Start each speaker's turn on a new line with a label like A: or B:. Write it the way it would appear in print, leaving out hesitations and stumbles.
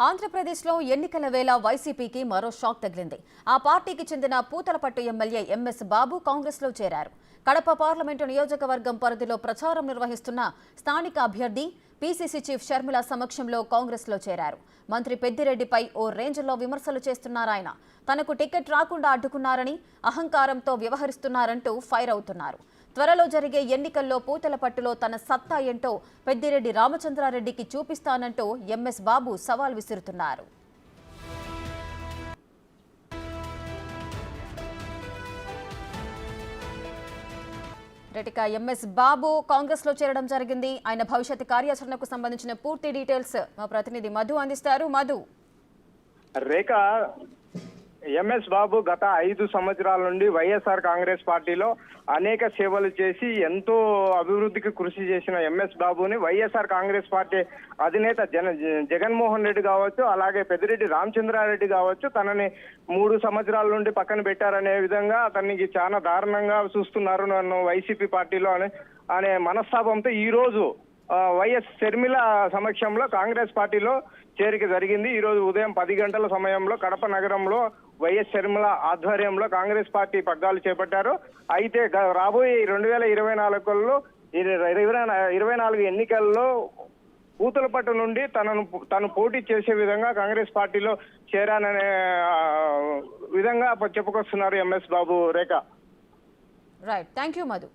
A: ఆంధ్రప్రదేశ్లో ఎన్నికల వేళ వైసీపీకి మరో షాక్ తగిలింది. ఆ పార్టీకి చెందిన పూతలపట్టు ఎమ్మెల్యే ఎంఎస్ బాబు కాంగ్రెస్లో చేరారు. కడప పార్లమెంటు నియోజకవర్గం పరిధిలో ప్రచారం నిర్వహిస్తున్న స్థానిక అభ్యర్థి పీసీసీ చీఫ్ షర్మిల సమక్షంలో కాంగ్రెస్లో చేరారు. మంత్రి పెద్దిరెడ్డిపై ఓ రేంజ్లో విమర్శలు చేస్తున్నారాయన. తనకు టికెట్ రాకుండా అడ్డుకున్నారని, అహంకారంతో వ్యవహరిస్తున్నారంటూ ఫైర్ అవుతున్నారు. త్వరలో జరిగే ఎన్నికల్లో పూతలపట్టులో తన సత్తా ఏంటో పెద్దిరెడ్డి రామచంద్రారెడ్డికి చూపిస్తానంటూ ఎంఎస్ బాబు సవాల్ విసురుతున్నారు. ఎంఎస్ బాబు కాంగ్రెస్ లో చేరడం జరిగింది. ఆయన భవిష్యత్ కార్యాచరణకు సంబంధించిన పూర్తి డీటెయిల్స్ మా ప్రతినిధి మధు అందిస్తారు. మధు,
B: రేఖ, ఎంఎస్ బాబు గత 5 సంవత్సరాల నుండి వైఎస్ఆర్ కాంగ్రెస్ పార్టీలో అనేక సేవలు చేసి ఎంతో అభివృద్ధికి కృషి చేసిన ఎంఎస్ బాబుని వైఎస్ఆర్ కాంగ్రెస్ పార్టీ అధినేత జగన్మోహన్ రెడ్డి కావచ్చు, అలాగే పెద్దిరెడ్డి రామచంద్రారెడ్డి కావచ్చు, తనని 3 సంవత్సరాల నుండి పక్కన పెట్టారనే విధంగా అతనికి చాలా దారుణంగా చూస్తున్నారు నన్ను వైసీపీ పార్టీలో అనే మనస్తాపంతో ఈ రోజు వైఎస్ షర్మిల సమక్షంలో కాంగ్రెస్ పార్టీలో చేరిక జరిగింది. ఈ రోజు ఉదయం 10 గంటల సమయంలో కడప నగరంలో వైఎస్ షర్మిల ఆధ్వర్యంలో కాంగ్రెస్ పార్టీ పగ్గాలు చేపట్టారు. అయితే రాబోయే 2024లో 24 ఎన్నికల్లో పూతలపట్టు నుండి తను పోటీ చేసే విధంగా కాంగ్రెస్ పార్టీలో చేరాననే విధంగా చెప్పుకొస్తున్నారు MS Babu. Rekha,
A: right, thank you Madhu.